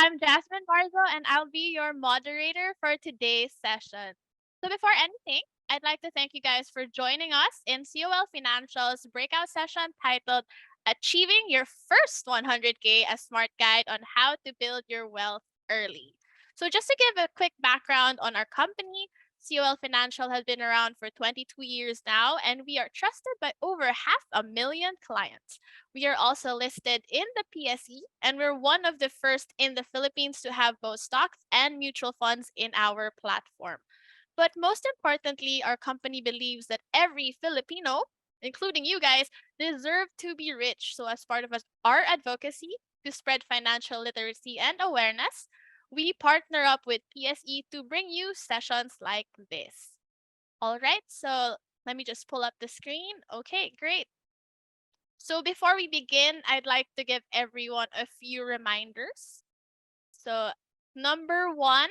I'm Jasmine Marzo, and I'll be your moderator for today's session. So, before anything, I'd like to thank you guys for joining us in COL Financial's breakout session titled Achieving Your First 100K, a smart guide on how to build your wealth early. So, just to give a quick background on our company, COL Financial has been around for 22 years now, and we are trusted by over 500,000 clients. We are also listed in the PSE, and we're one of the first in the Philippines to have both stocks and mutual funds in our platform. But most importantly, our company believes that every Filipino, including you guys, deserve to be rich. So as part of our advocacy to spread financial literacy and awareness, we partner up with PSE to bring you sessions like this. All right, so let me just pull up the screen. Okay, great. So before we begin, I'd like to give everyone a few reminders. So number one,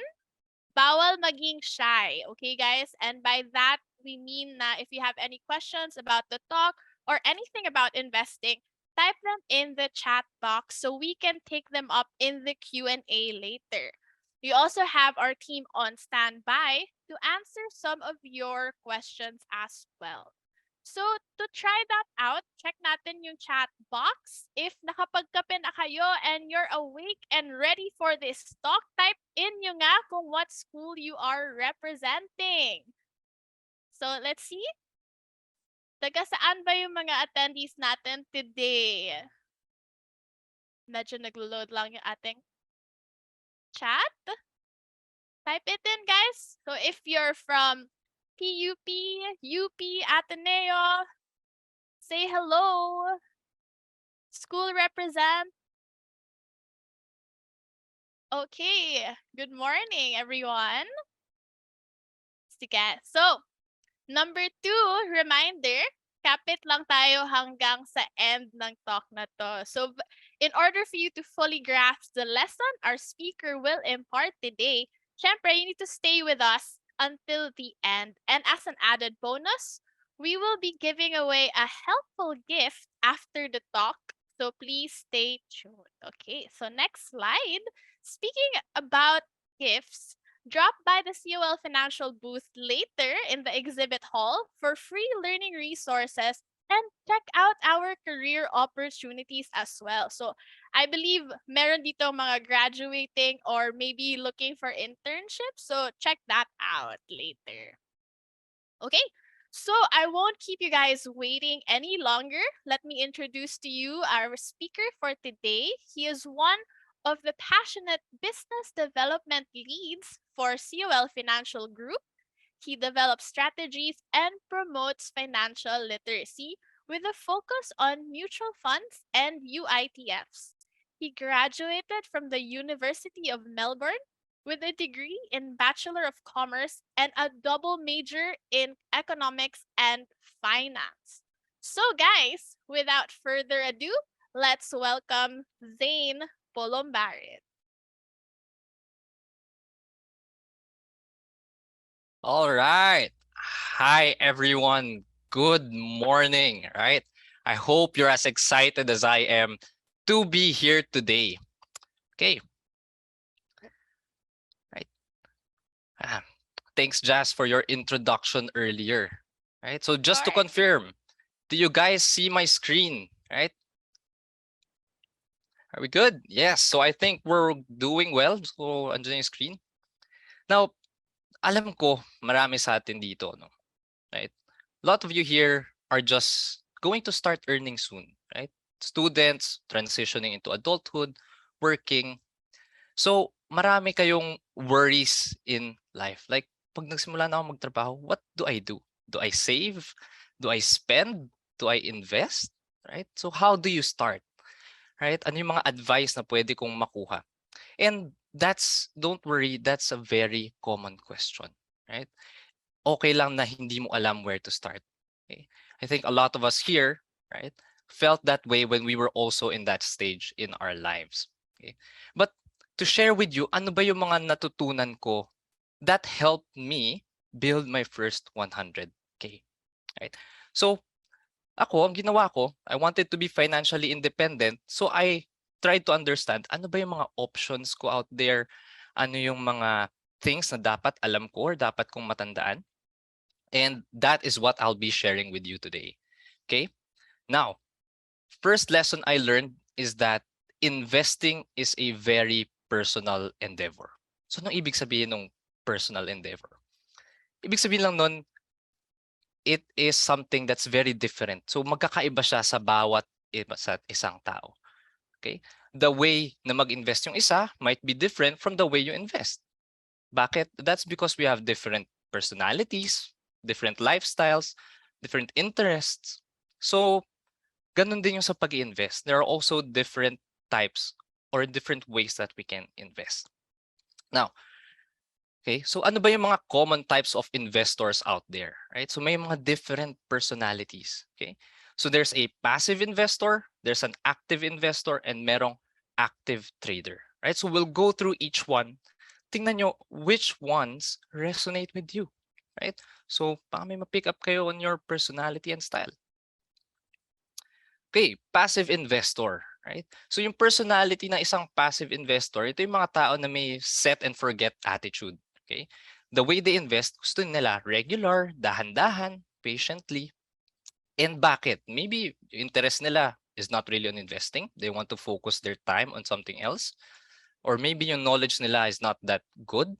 bawal maging shy. Okay, guys? And by that, we mean na if you have any questions about the talk or anything about investing, type them in the chat box so we can take them up in the Q&A later. We also have our team on standby to answer some of your questions as well. So to try that out, check natin yung chat box. If nakapagkape na kayo and you're awake and ready for this talk, type in nyo nga kung what school you are representing. So let's see. Taga saan ba yung mga attendees natin today? Medyo naglo-load lang yung ating chat. Type it in, guys. So if you're from PUP, UP, Ateneo, say hello. School represent. Okay. Good morning, everyone. Sige. So, number 2, reminder, kapit lang tayo hanggang sa end ng talk na to. So, in order for you to fully grasp the lesson our speaker will impart today, syempre, you need to stay with us until the end. And as an added bonus, we will be giving away a helpful gift after the talk. So please stay tuned. Okay, so next slide. Speaking about gifts, drop by the COL Financial booth later in the exhibit hall for free learning resources and check out our career opportunities as well. So I believe meron dito mga graduating or maybe looking for internships. So check that out later. Okay, so I won't keep you guys waiting any longer. Let me introduce to you our speaker for today. He is one of the passionate business development leads for COL Financial Group. He develops strategies and promotes financial literacy with a focus on mutual funds and UITFs. He graduated from the University of Melbourne with a degree in Bachelor of Commerce and a double major in economics and finance. So guys, without further ado, let's welcome Zane Polombarit. All right. Hi, everyone. Good morning, right? I hope you're as excited as I am to be here today. Okay. Right. Thanks, Jazz, for your introduction earlier. Right. So just to confirm, do you guys see my screen? Right. Are we good? Yes. So I think we're doing well. So andyan yung screen. Now, alam ko marami sa atin dito, no? Right? A lot of you here are just going to start earning soon, right? Students transitioning into adulthood, working. So, marami kayong worries in life. Like, pag nagsimula na ako magtrabaho, what do I do? Do I save? Do I spend? Do I invest? Right? So, how do you start? Right? Ano yung mga advice na pwede kong makuha? And don't worry, that's a very common question, right? Okay lang na hindi mo alam where to start. Okay? I think a lot of us here, right, felt that way when we were also in that stage in our lives. Okay? But to share with you, ano ba yung mga natutunan ko that helped me build my first 100K. Right? So, ang ginawa ko, I wanted to be financially independent. So I try to understand ano ba yung mga options ko out there, ano yung mga things na dapat alam ko or dapat kong matandaan. And that is what I'll be sharing with you today. Okay? Now, first lesson I learned is that investing is a very personal endeavor. So, anong ibig sabihin ng personal endeavor? Ibig sabihin lang nun, it is something that's very different. So, magkakaiba siya sa bawat sa isang tao. Okay? The way na mag-invest yung isa might be different from the way you invest. Bakit? That's because we have different personalities, different lifestyles, different interests. So, ganun din yung sa pag-invest. There are also different types or different ways that we can invest. Now, okay, so ano ba yung mga common types of investors out there, right? So may mga different personalities, okay? So there's a passive investor, there's an active investor, and merong active trader, right? So we'll go through each one. Tingnan nyo which ones resonate with you, right? So baka may ma-pick up kayo on your personality and style. Okay, passive investor, right? So yung personality ng isang passive investor, ito yung mga tao na may set and forget attitude, okay? The way they invest, gusto nila regular, dahan-dahan, patiently. And bakit? Maybe interest nila is not really on investing. They want to focus their time on something else. Or maybe yung knowledge nila is not that good,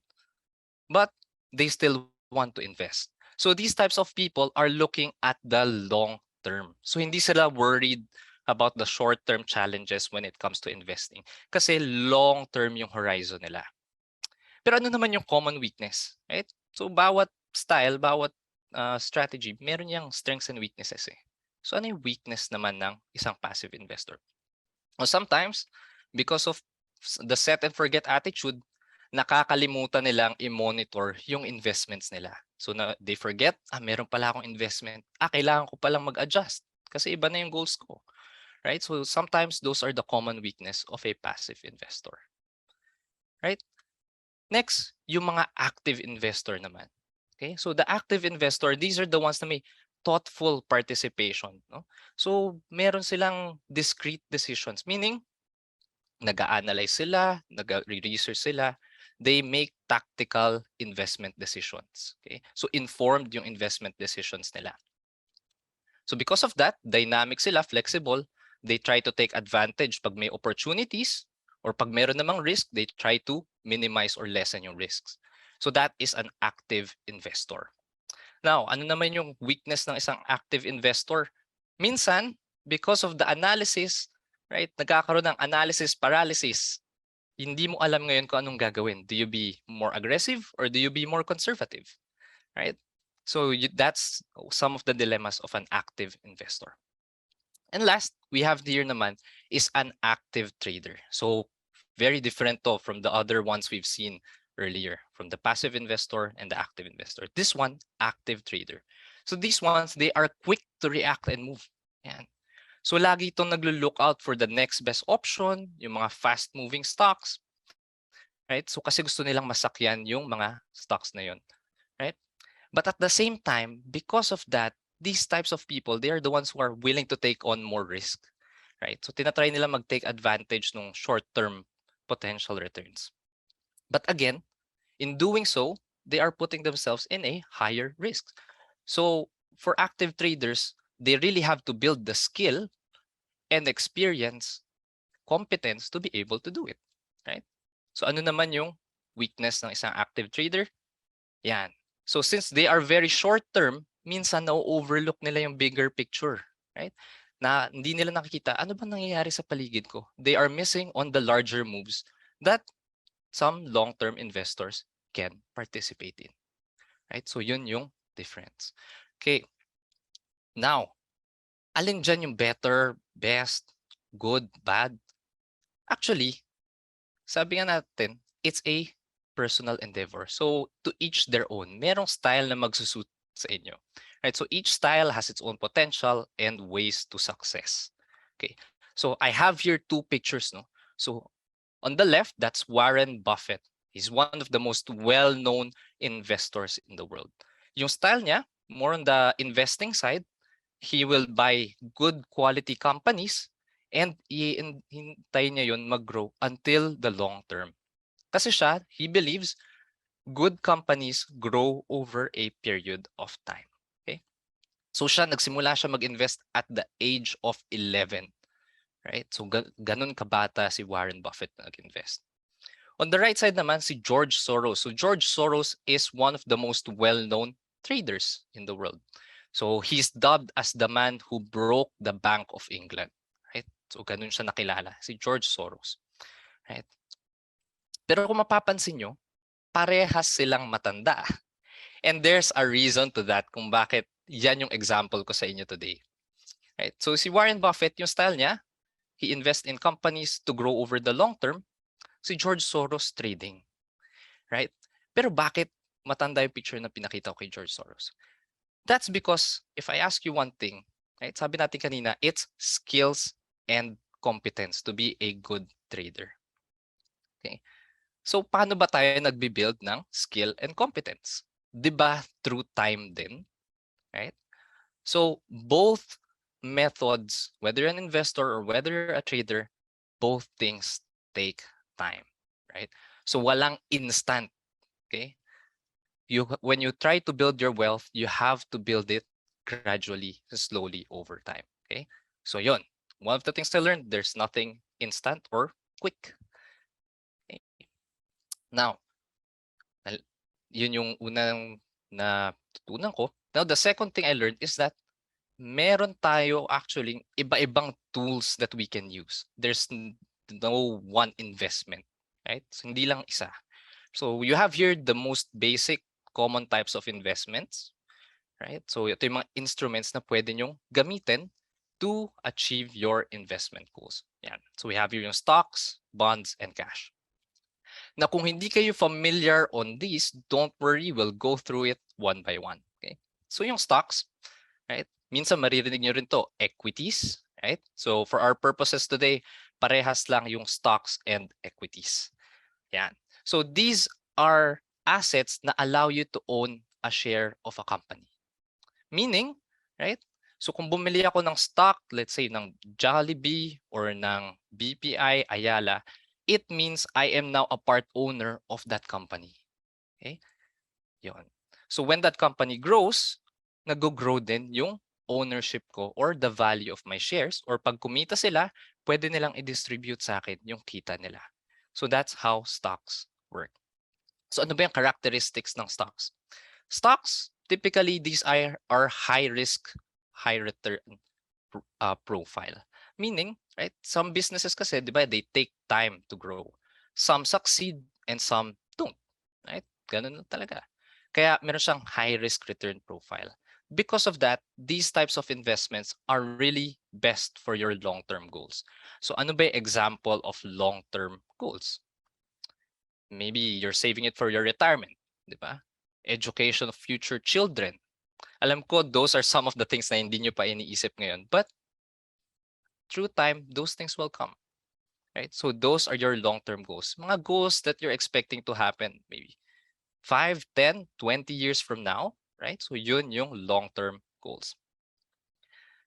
but they still want to invest. So these types of people are looking at the long term. So hindi sila worried about the short-term challenges when it comes to investing. Kasi long-term yung horizon nila. Pero ano naman yung common weakness, right? So bawat style, bawat strategy, meron niyang strengths and weaknesses eh. So ano yung weakness naman ng isang passive investor? Well, sometimes, because of the set and forget attitude, nakakalimutan nilang i-monitor yung investments nila. So they forget, meron pala akong investment. Kailangan ko palang mag-adjust kasi iba na yung goals ko. Right? So sometimes those are the common weakness of a passive investor. Right? Next, yung mga active investor naman. Okay? So the active investor, these are the ones na may thoughtful participation. No? So meron silang discrete decisions, meaning nag-a-analyze sila, nag-research sila, they make tactical investment decisions. Okay? So informed yung investment decisions nila. So because of that, dynamic sila, flexible, they try to take advantage pag may opportunities or pag meron namang risk, they try to minimize or lessen yung risks. So that is an active investor. Now, ano naman yung weakness ng isang active investor? Minsan, because of the analysis, right, nagkakaroon ng analysis paralysis. Hindi mo alam ngayon kung anong gagawin. Do you be more aggressive or do you be more conservative? Right? So that's some of the dilemmas of an active investor. And last, we have here naman is an active trader. So very different to from the other ones we've seen earlier, from the passive investor and the active investor. This one, active trader. So these ones, they are quick to react and move. Yan. So lagi itong naglo-look out for the next best option, yung mga fast-moving stocks, right? So kasi gusto nilang masakyan yung mga stocks na yun, right? But at the same time, because of that, these types of people, they are the ones who are willing to take on more risk, right? So tinatry nila mag-take advantage ng short-term potential returns. But again, in doing so, they are putting themselves in a higher risk. So for active traders, they really have to build the skill and experience, competence to be able to do it, right? So ano naman yung weakness ng isang active trader? Yan. So since they are very short term, minsan na-overlook nila yung bigger picture, right? Na hindi nila nakikita ano ba nangyayari sa paligid ko. They are missing on the larger moves that some long-term investors can participate in, right? So yun yung difference. Okay. Now, alin dyan yung better, best, good, bad? Actually, sabi nga natin, it's a personal endeavor. So to each their own. Merong style na magsusuit sa inyo. Right? So each style has its own potential and ways to success. Okay. So I have here two pictures, no. So on the left, that's Warren Buffett. He's one of the most well-known investors in the world. Yung style niya, more on the investing side, he will buy good quality companies and hintay niya yun mag-grow until the long term. Kasi he believes good companies grow over a period of time. Okay? So nagsimula siya mag-invest at the age of 11. Right? So ganun kabata si Warren Buffett na nag-invest. On the right side naman, si George Soros. So George Soros is one of the most well-known traders in the world. So he's dubbed as the man who broke the Bank of England. Right? So ganun siya nakilala, si George Soros. Right? Pero kung mapapansin nyo, parehas silang matanda. And there's a reason to that kung bakit yan yung example ko sa inyo today. Right? So si Warren Buffett, yung style niya, he invests in companies to grow over the long term. Si George Soros, trading. Right? Pero bakit matanda yung picture na pinakita ko kay George Soros? That's because if I ask you one thing, right? Sabi natin kanina, it's skills and competence to be a good trader. Okay? So paano ba tayo nagbi-build ng skill and competence? 'Di ba through time din, right? So both methods, whether you're an investor or whether you're a trader, both things take time, right? So walang instant, okay? When you try to build your wealth, you have to build it gradually, slowly over time, okay? So yon, one of the things I learned, there's nothing instant or quick. Okay? Now, yun yung unang natutunan ko. Now, the second thing I learned is that meron tayo actually iba-ibang tools that we can use. There's no one investment, right? So hindi lang isa. So you have here the most basic common types of investments, right? So ito yung mga instruments na pwede nyong gamitin to achieve your investment goals. Yan. So we have here yung stocks, bonds, and cash. Na kung hindi kayo familiar on these, don't worry, we'll go through it one by one. Okay? So yung stocks, right? Minsan maririnig nyo rin to, equities, right? So for our purposes today, parehas lang yung stocks and equities. Yan. So these are assets na allow you to own a share of a company. Meaning, right? So kung bumili ako ng stock, let's say ng Jollibee or ng BPI, Ayala, it means I am now a part owner of that company. Okay? Yun. So when that company grows, nag-grow din yung ownership ko or the value of my shares, or pag kumita sila, pwede nilang i-distribute sa akin yung kita nila. So that's how stocks work. So ano ba yung characteristics ng stocks? Stocks, typically these are high risk, high return profile. Meaning, right, some businesses kasi, di ba, they take time to grow. Some succeed and some don't. Right? Ganun lang talaga. Kaya meron siyang high risk return profile. Because of that, these types of investments are really best for your long-term goals. So ano ba yung example of long-term goals? Maybe you're saving it for your retirement, di ba? Education of future children. Alam ko, those are some of the things na hindi nyo pa iniisip ngayon. But through time, those things will come. Right? So those are your long-term goals. Mga goals that you're expecting to happen maybe 5, 10, 20 years from now. Right? So yun yung long-term goals.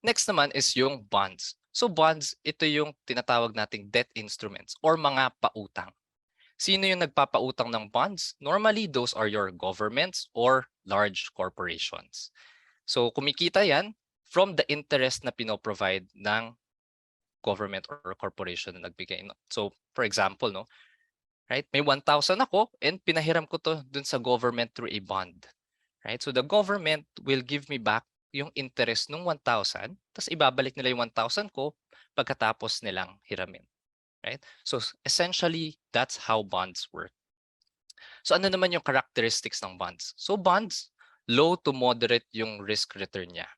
Next naman is yung bonds. So bonds, ito yung tinatawag nating debt instruments or mga pautang. Sino yung nagpapautang ng bonds? Normally, those are your governments or large corporations. So kumikita yan from the interest na pinoprovide ng government or corporation na nagbigay. So for example, no, right, may 1,000 ako and pinahiram ko to dun sa government through a bond. Right? So the government will give me back yung interest ng 1,000, tapos ibabalik nila yung 1,000 ko pagkatapos nilang hiramin. Right? So essentially, that's how bonds work. So ano naman yung characteristics ng bonds? So bonds, low to moderate yung risk return niya.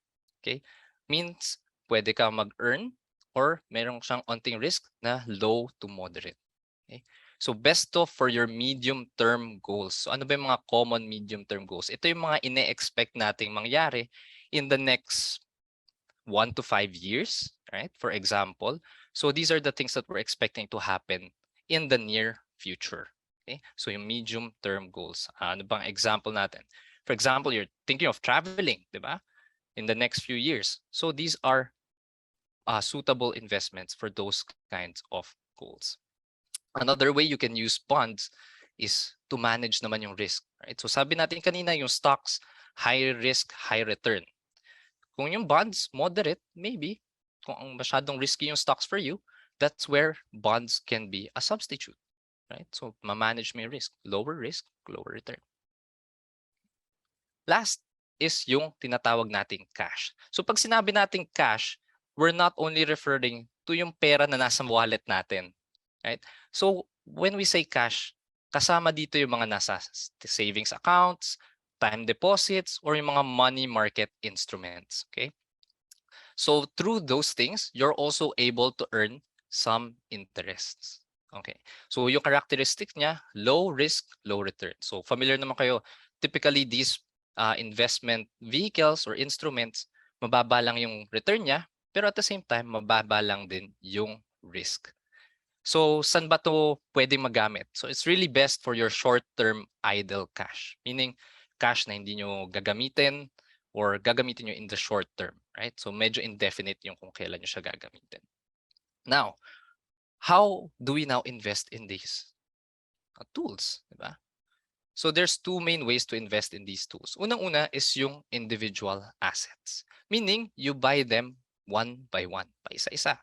Okay? Means pwede ka mag-earn or meron siyang onting risk na low to moderate. Okay? So best to for your medium-term goals. So ano ba yung mga common medium-term goals? Ito yung mga ine-expect nating mangyari in the next 1 to 5 years, right? For example. So these are the things that we're expecting to happen in the near future. Okay? So yung medium-term goals. Ano bang example natin? For example, you're thinking of traveling, di ba? In the next few years. So these are suitable investments for those kinds of goals. Another way you can use bonds is to manage naman yung risk. Right? So sabi natin kanina, yung stocks, high risk, high return. Kung yung bonds, moderate, maybe. Kung ang masyadong risky yung stocks for you, that's where bonds can be a substitute. Right? So ma-manage mo yung risk, lower return. Last is yung tinatawag nating cash. So pag sinabi nating cash, we're not only referring to yung pera na nasa wallet natin. Right? So when we say cash, kasama dito yung mga nasa savings accounts, time deposits, or yung mga money market instruments. Okay? So through those things, you're also able to earn some interests. Okay. So yung characteristics niya, low risk, low return. So familiar naman kayo, typically these investment vehicles or instruments, mababa lang yung return niya, pero at the same time, mababa lang din yung risk. So saan ba to pwedeng magamit? So it's really best for your short-term idle cash, meaning cash na hindi nyo gagamitin or gagamitin nyo in the short term, right? So medyo indefinite yung kung kailan nyo siya gagamitin. Now, how do we now invest in these tools, diba? So there's two main ways to invest in these tools. Unang-una is yung individual assets, meaning you buy them one by one, pa isa-isa.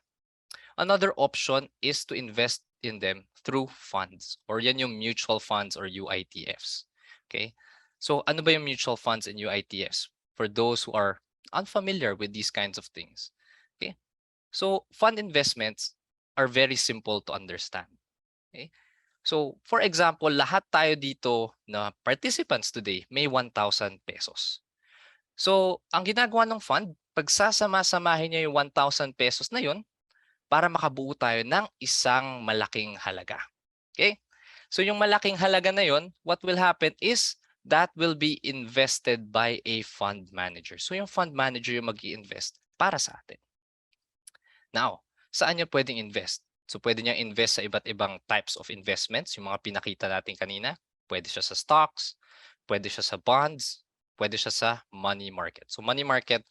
Another option is to invest in them through funds, or yan yung mutual funds or UITFs. Okay? So ano ba yung mutual funds and UITFs? For those who are unfamiliar with these kinds of things. Okay? So fund investments are very simple to understand. Okay? So for example, lahat tayo dito na participants today may 1,000 pesos. So ang ginagawa ng fund, pagsasama-samahin niya yung 1,000 pesos na yun, para makabuo tayo ng isang malaking halaga. Okay? So yung malaking halaga na yon, what will happen is that will be invested by a fund manager. So yung fund manager yung mag-i-invest para sa atin. Now, saan niya pwedeng invest? So pwede niya invest sa iba't ibang types of investments, yung mga pinakita natin kanina. Pwede siya sa stocks, pwede siya sa bonds, pwede siya sa money market. So money market,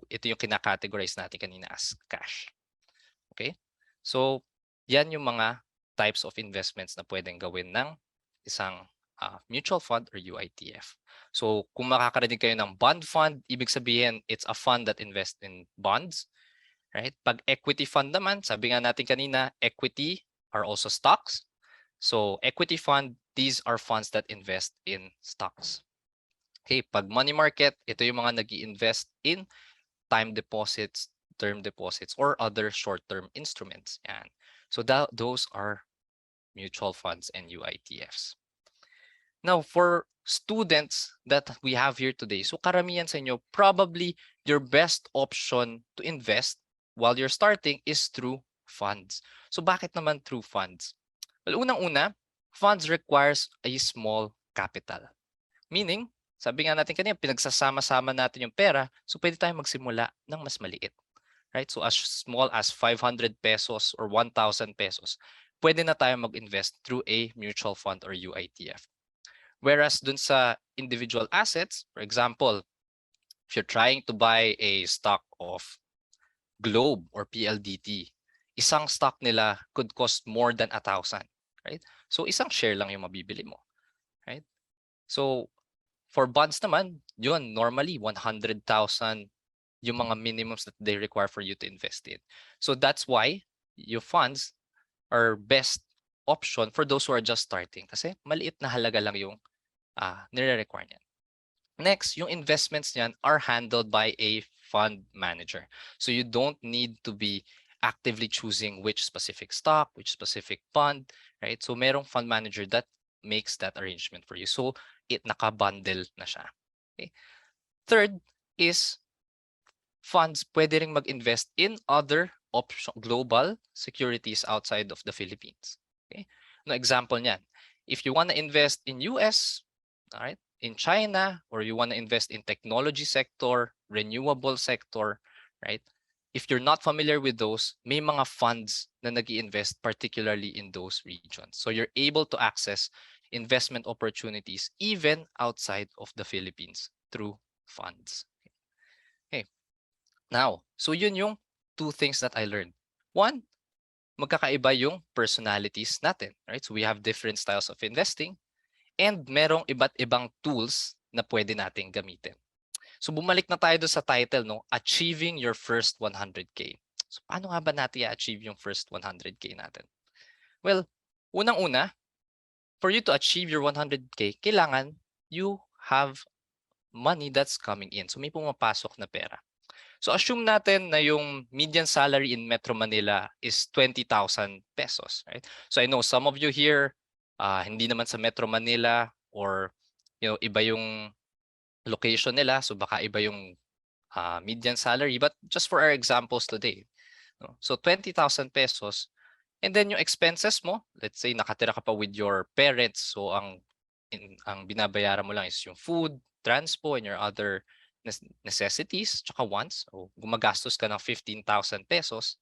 ito yung kinakategorize natin kanina as cash. Okay? So, yan yung mga types of investments na pwedeng gawin ng isang mutual fund or UITF. So, kung makakarinig kayo ng bond fund, ibig sabihin it's a fund that invests in bonds. Right? Pag equity fund naman, sabi nga natin kanina, equity are also stocks. So, equity fund, these are funds that invest in stocks. Okay, pag money market, ito yung mga nag-i-invest in time deposits, term deposits, or other short-term instruments. Yan. So those are mutual funds and UITFs. Now, for students that we have here today, so karamihan sa inyo, probably your best option to invest while you're starting is through funds. So bakit naman through funds? Well, unang-una, funds requires a small capital. Meaning, sabi nga natin kanina, pinagsasama-sama natin yung pera, so pwede tayong magsimula ng mas maliit. Right? So as small as 500 pesos or 1,000 pesos, pwede na tayo mag-invest through a mutual fund or UITF. Whereas dun sa individual assets, for example, if you're trying to buy a stock of Globe or PLDT, isang stock nila could cost more than 1,000. Right? So isang share lang yung mabibili mo. Right? So for bonds naman, yun, normally 100,000 yung mga minimums that they require for you to invest in. So that's why your funds are best option for those who are just starting kasi maliit na halaga lang yung nire-require niyan. Next, yung investments niyan are handled by a fund manager. So you don't need to be actively choosing which specific stock, which specific fund, right? So merong fund manager that makes that arrangement for you. So it naka-bundle na siya. Okay? Third is funds pwede ring mag-invest in other global securities outside of the Philippines. Okay? No example niyan. If you want to invest in US, all right, in China, or you want to invest in technology sector, renewable sector, right? If you're not familiar with those, may mga funds na nag-i-invest particularly in those regions. So you're able to access investment opportunities even outside of the Philippines through funds. Okay. Now, so yun yung two things that I learned. One, magkakaiba yung personalities natin, right? So we have different styles of investing and merong iba't ibang tools na pwede nating gamitin. So bumalik na tayo doon sa title, no? Achieving your first 100K. So paano nga ba natin i-achieve yung first 100K natin? Well, unang-una, for you to achieve your 100K, kailangan you have money that's coming in. So may pumapasok na pera. So assume natin na yung median salary in Metro Manila is 20,000 pesos, right? So I know some of you here, hindi naman sa Metro Manila or iba yung location nila, so baka iba yung median salary. But just for our examples today, no? So 20,000 pesos, and then yung expenses mo, let's say nakatira ka pa with your parents, so ang binabayaran mo lang is yung food, transpo, and your other necessities, tsaka wants. O gumagastos ka ng 15,000 pesos,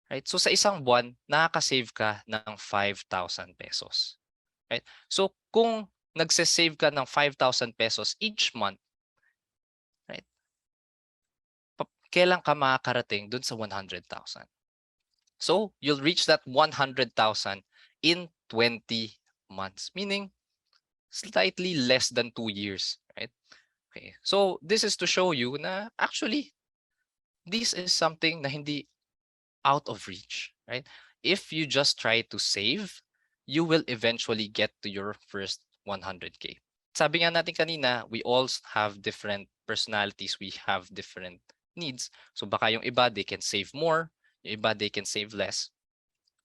right? So sa isang buwan, nakaka-save ka ng 5,000 pesos, right? So kung nagse-save ka ng 5,000 pesos each month, right? Kailan ka makakarating dun sa 100,000? So you'll reach that 100,000 in 20 months, meaning slightly less than 2 years, right? Okay. So this is to show you na actually this is something na hindi out of reach, right? If you just try to save, you will eventually get to your first 100K. Sabi nga natin kanina, we all have different personalities, we have different needs. So baka yung iba, they can save more, yung iba, they can save less.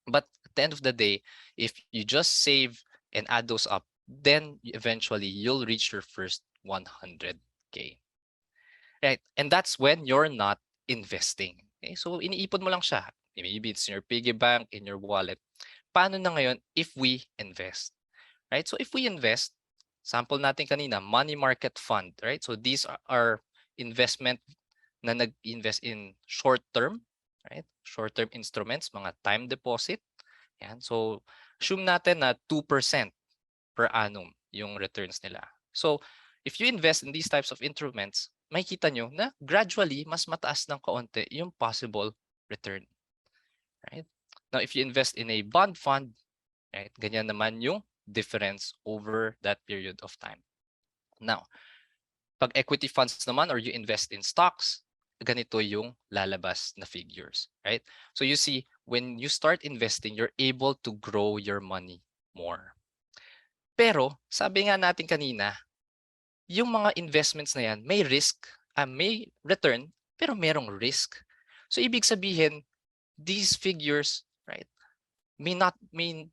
But at the end of the day, if you just save and add those up, then eventually you'll reach your first 100K. Right? And that's when you're not investing. Okay? So iniipon mo lang siya. Maybe it's in your piggy bank, in your wallet. Paano na ngayon if we invest? Right? So if we invest, sample natin kanina, money market fund, right? So these are investment na nag-invest in short term, right? Short term instruments, mga time deposit. Yan. So assume natin na 2% per annum yung returns nila. So if you invest in these types of instruments, makikita nyo na gradually mas mataas ng kaunti yung possible return. Right? Now, if you invest in a bond fund, right, ganyan naman yung difference over that period of time. Now, pag equity funds naman or you invest in stocks, ganito yung lalabas na figures, right? So you see, when you start investing, you're able to grow your money more. Pero, sabi nga natin kanina, yung mga investments na yan, may risk, may return, pero merong risk. So ibig sabihin, these figures, right, may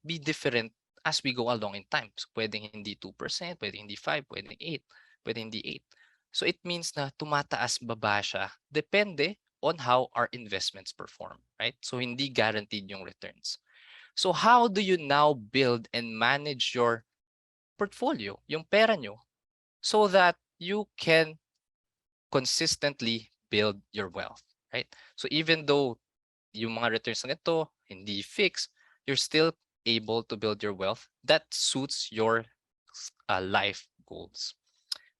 be different as we go along in time. So pwedeng hindi 2%, pwedeng hindi 5, pwedeng 8, pwedeng hindi 8. So it means na tumataas baba siya depende on how our investments perform, right? So hindi guaranteed yung returns. So how do you now build and manage your portfolio, yung pera nyo, so that you can consistently build your wealth, right? So even though yung mga returns na ito hindi fixed, you're still able to build your wealth that suits your life goals.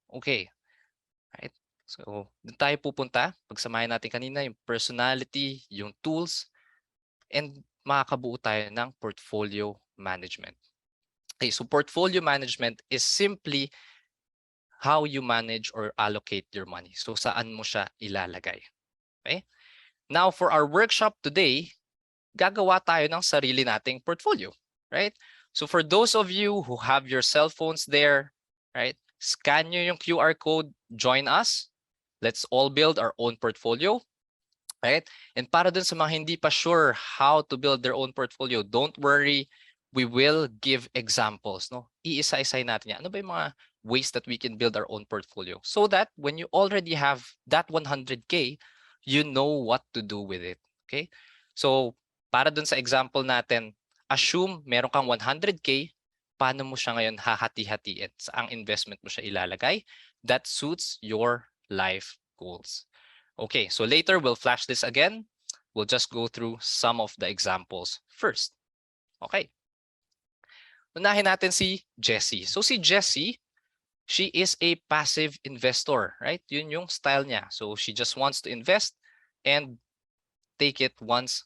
Okay, right? So, doon tayo pupunta. Pagsamahin natin kanina yung personality, yung tools, and makakabuo tayo ng portfolio management. Okay, so portfolio management is simply how you manage or allocate your money. So, saan mo siya ilalagay. Okay? Now, for our workshop today, gagawa tayo ng sarili nating portfolio, right? So for those of you who have your cell phones there, right? Scan nyo yung QR code, join us. Let's all build our own portfolio, right? And para dun sa mga hindi pa sure how to build their own portfolio, don't worry. We will give examples, no? Iisa-isay natin yan. Ano ba yung mga ways that we can build our own portfolio so that when you already have that 100K, you know what to do with it, okay? So para dun sa example natin, assume meron kang 100K, paano mo siya ngayon hahati-hatiin? Saang investment mo siya ilalagay that suits your life goals. Okay, so later we'll flash this again. We'll just go through some of the examples first. Okay. Unahin natin si Jessie. So si Jessie, she is a passive investor, right? Yun yung style niya. So she just wants to invest and take it once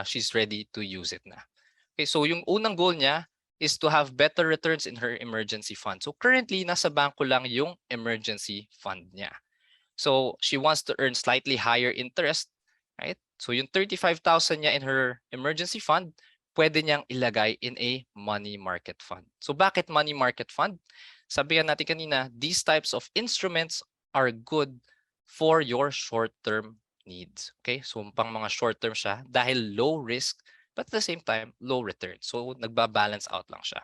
she's ready to use it na. Okay, so yung unang goal niya is to have better returns in her emergency fund. So currently, nasa bangko lang yung emergency fund niya. So she wants to earn slightly higher interest, right? So yung 35,000 niya in her emergency fund, pwede niyang ilagay in a money market fund. So bakit money market fund? Sabi natin kanina, these types of instruments are good for your short-term needs. Okay? So pang mga short-term siya dahil low risk but at the same time low return. So nagba-balance out lang siya.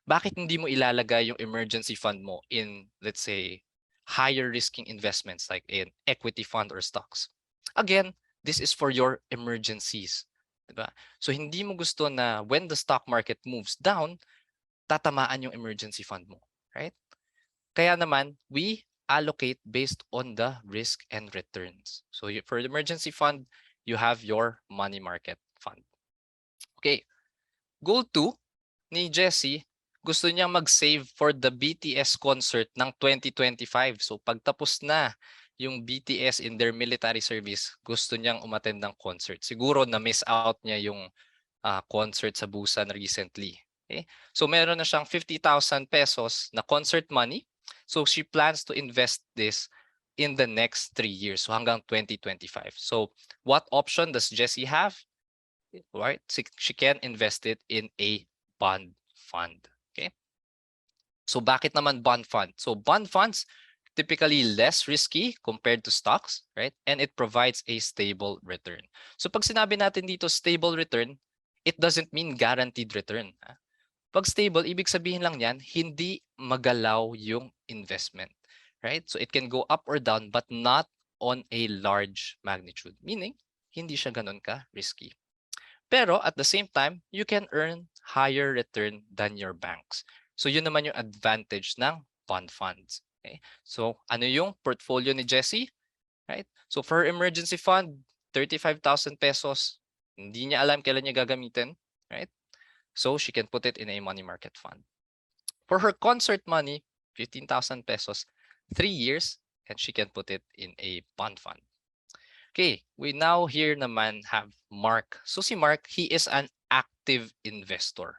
Bakit hindi mo ilalagay yung emergency fund mo in, let's say, higher risking investments like in equity fund or stocks? Again, this is for your emergencies. Diba? So hindi mo gusto na when the stock market moves down, tatamaan yung emergency fund mo. Right? Kaya naman, we allocate based on the risk and returns. So for the emergency fund, you have your money market fund. Okay. Goal 2 ni Jessie, gusto niyang mag-save for the BTS concert ng 2025. So pagtapos na yung BTS in their military service, gusto niyang umattend ng concert. Siguro na-miss out niya yung concert sa Busan recently. Okay? So meron na siyang 50,000 pesos na concert money. So she plans to invest this in the next 3 years, so hanggang 2025. So what option does Jessie have? Right? She can invest it in a bond fund. Okay? So bakit naman bond fund? So bond funds typically less risky compared to stocks, right? And it provides a stable return. So pag sinabi natin dito stable return, it doesn't mean guaranteed return. Pag stable, ibig sabihin lang yan, hindi magalaw yung investment, right? So it can go up or down but not on a large magnitude, meaning hindi siya ganun ka risky. Pero at the same time, you can earn higher return than your banks. So yun naman yung advantage ng bond funds. Okay? So ano yung portfolio ni Jessie? Right? So for her emergency fund, 35,000 pesos. Hindi niya alam kailan niya gagamitin. Right? So she can put it in a money market fund. For her concert money, 15,000 pesos, 3 years, and she can put it in a bond fund. Okay, we now here naman have Mark. So si Mark, he is an active investor.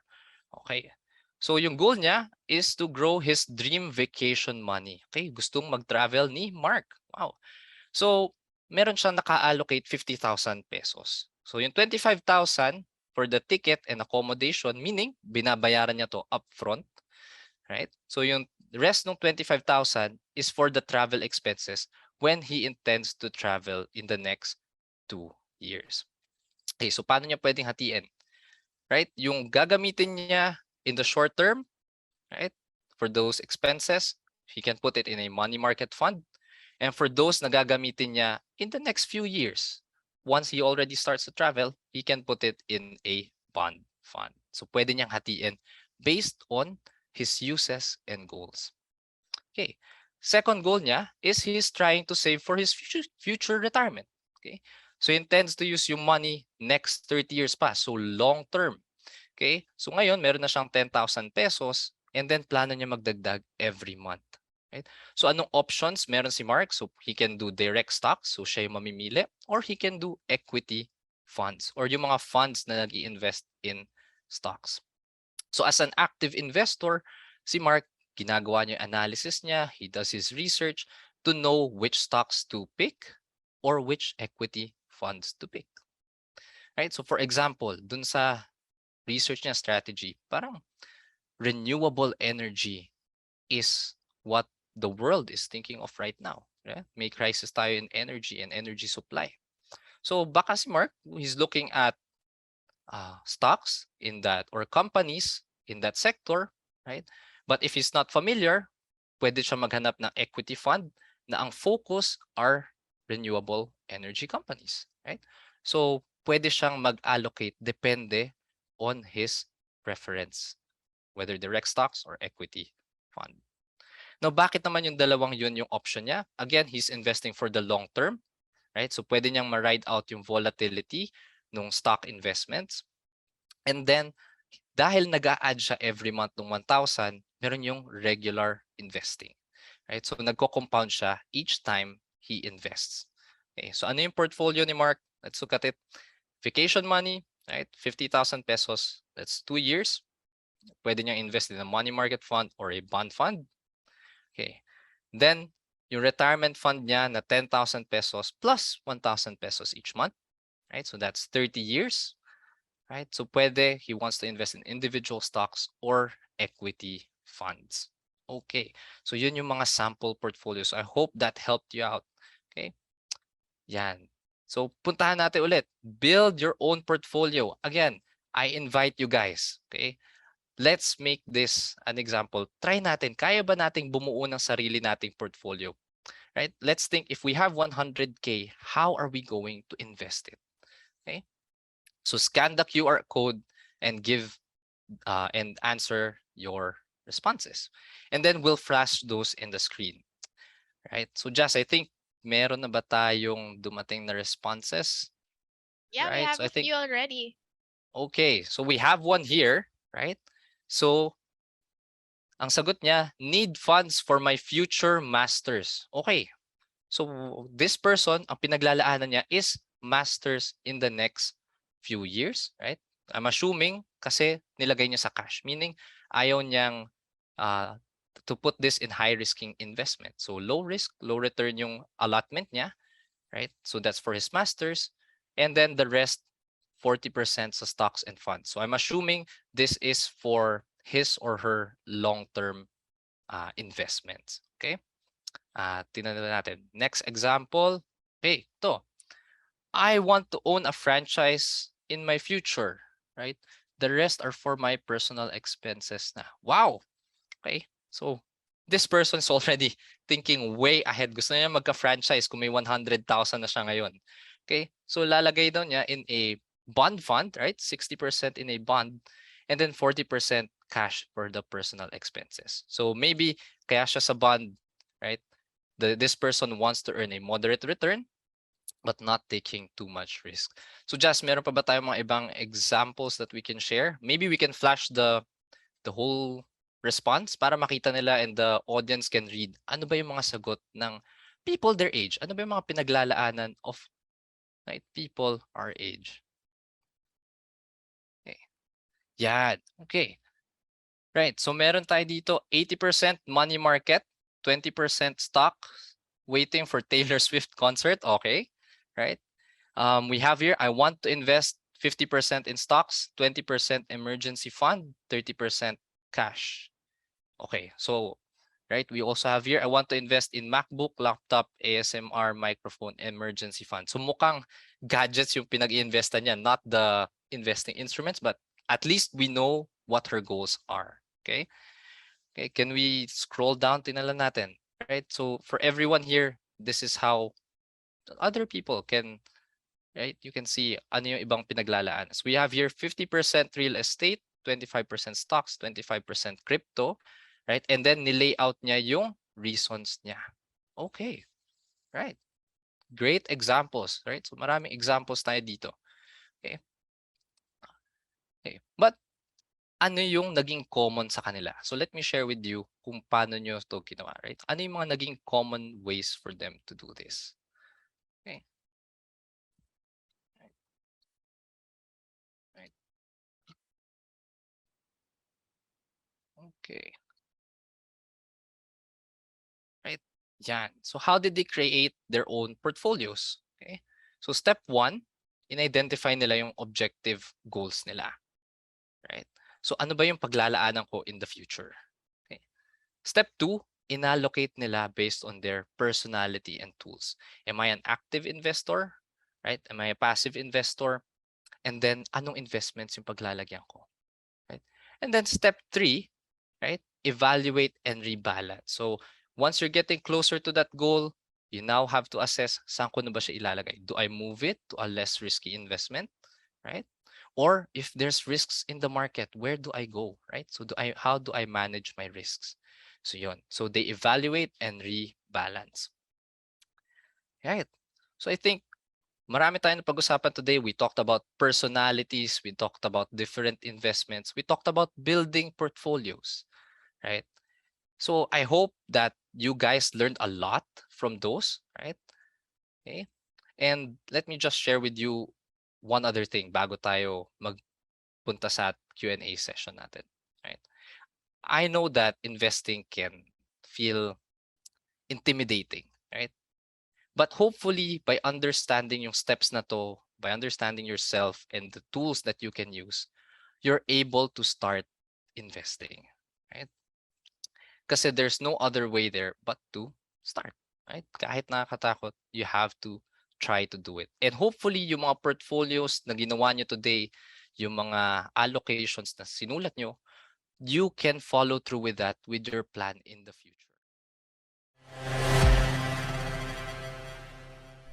Okay. So yung goal niya is to grow his dream vacation money. Okay, gustong mag-travel ni Mark. Wow. So meron siyang naka-allocate 50,000 pesos. So yung 25,000 for the ticket and accommodation, meaning binabayaran niya to upfront, right? So yung rest ng 25,000 is for the travel expenses when he intends to travel in the next 2 years. Okay, so paano niya pwedeng hatiin? Right? Yung gagamitin niya in the short term, right? For those expenses, he can put it in a money market fund. And for those na gagamitin niya in the next few years, once he already starts to travel, he can put it in a bond fund. So pwede niyang hatiin based on his uses and goals. Okay. Second goal niya is he's trying to save for his future retirement. Okay. So he intends to use yung money next 30 years pa. So long term. Okay. So ngayon, meron na siyang 10,000 pesos and then plano niya magdagdag every month. Right? So anong options meron si Mark? So he can do direct stocks. So siya yung mamimili. Or he can do equity funds or yung mga funds na nag-i-invest in stocks. So as an active investor, si Mark, ginagawa niya yung analysis niya, he does his research to know which stocks to pick or which equity funds to pick. Right? So for example, dun sa research niya strategy, parang renewable energy is what the world is thinking of right now. Right? May crisis tayo in energy and energy supply. So baka si Mark, he's looking at stocks in that or companies in that sector, right? But if he's not familiar, pwede siya maghanap ng equity fund na ang focus are renewable energy companies, right? So pwede siyang mag-allocate depende on his preference, whether direct stocks or equity fund. Now, bakit naman yung dalawang yun yung option niya? Again, he's investing for the long term, right? So pwede niyang ma-ride out yung volatility ng stock investments. And then, dahil nag-a-add siya every month ng 1,000, meron yung regular investing. Right? So nagko-compound siya each time he invests. Okay, so ano yung portfolio ni Mark? Let's look at it. Vacation money, right? 50,000 pesos. That's 2 years. Pwede niyang invest in a money market fund or a bond fund. Okay. Then, yung retirement fund niya na 10,000 pesos plus 1,000 pesos each month, right? So that's 30 years, right? So pwede, he wants to invest in individual stocks or equity funds. Okay. So yun yung mga sample portfolios. I hope that helped you out. Okay. Yan. So puntahan natin ulit. Build your own portfolio. Again, I invite you guys. Okay. Let's make this an example. Try natin. Kaya ba nating bumuo ng sarili nating portfolio? Right? Let's think if we have 100K, how are we going to invest it? Okay. So scan the QR code and give and answer your responses. And then we'll flash those in the screen. Right? So Jess, I think meron na ba tayong dumating na responses? Yeah, we Right? have So I a think, few already. okay. So we have one here, right? So ang sagot niya, need funds for my future masters. Okay. So this person, ang pinaglalaanan niya is masters in the next few years, right? I'm assuming kasi nilagay niya sa cash, meaning ayaw niyang uh, to put this in high-risking investment. So low risk, low return yung allotment niya, right? So that's for his masters. And then the rest, 40% sa stocks and funds. So I'm assuming this is for his or her long-term investments. Okay? Tingnan natin. Next example. Okay, ito. I want to own a franchise in my future, right? The rest are for my personal expenses na. Wow! Okay, so this person is already thinking way ahead. Gusto niya magka-franchise kung may 100,000 na siya ngayon. Okay, so lalagay daw niya in a bond fund, right? 60% in a bond and then 40% cash for the personal expenses. So maybe kaya siya sa bond, right? This person wants to earn a moderate return but not taking too much risk. So Jazz, meron pa ba tayong mga ibang examples that we can share? Maybe we can flash the whole response para makita nila and the audience can read ano ba yung mga sagot ng people their age. Ano ba yung mga pinaglalaanan of right, people our age. Okay. Yan. Okay. Right. So meron tayo dito 80% money market, 20% stock, waiting for Taylor Swift concert. Okay. Right. We have here, I want to invest 50% in stocks, 20% emergency fund, 30% cash. Okay, so right, we also have here, I want to invest in MacBook, laptop, ASMR, microphone, emergency fund. So mukhang gadgets yung pinag-iinvestan niya, not the investing instruments, but at least we know what her goals are. Okay, okay, can we scroll down? Tinalan natin, right? So for everyone here, this is how other people can, right? You can see ano yung ibang pinaglalaan. So we have here 50% real estate, 25% stocks, 25% crypto, right? And then nilay-out niya yung reasons niya. Okay, right. Great examples, right? So maraming examples tayo dito. Okay. Okay. But ano yung naging common sa kanila? So let me share with you kung paano nyo ito ginawa, right? Ano yung mga naging common ways for them to do this? Okay. Right. Right. Okay. Right? Yan. So how did they create their own portfolios? Okay. So step one, in-identify nila yung objective goals nila. Right? So ano ba yung paglalaanan ko in the future? Okay. Step two, inallocate nila based on their personality and tools. Am I an active investor? Right? Am I a passive investor? And then anong investments yung paglalagyan ko? Right? And then step three, right? Evaluate and rebalance. So once you're getting closer to that goal, you now have to assess saan ko na ba siya ilalagay. Do I move it to a less risky investment, right? Or if there's risks in the market, where do I go, right? So how do I manage my risks? So yon. So they evaluate and rebalance. Right. So I think marami tayong pag-usapan today. We talked about personalities, we talked about different investments, we talked about building portfolios, right? So I hope that you guys learned a lot from those, right? Okay. And let me just share with you one other thing bago tayo magpunta sa Q&A session natin, right? I know that investing can feel intimidating, right? But hopefully by understanding yung steps na to, by understanding yourself and the tools that you can use, you're able to start investing, right? Kasi there's no other way there but to start, right? Kahit nakakatakot, you have to try to do it. And hopefully yung mga portfolios na ginawa nyo today, yung mga allocations na sinulat nyo, you can follow through with that with your plan in the future.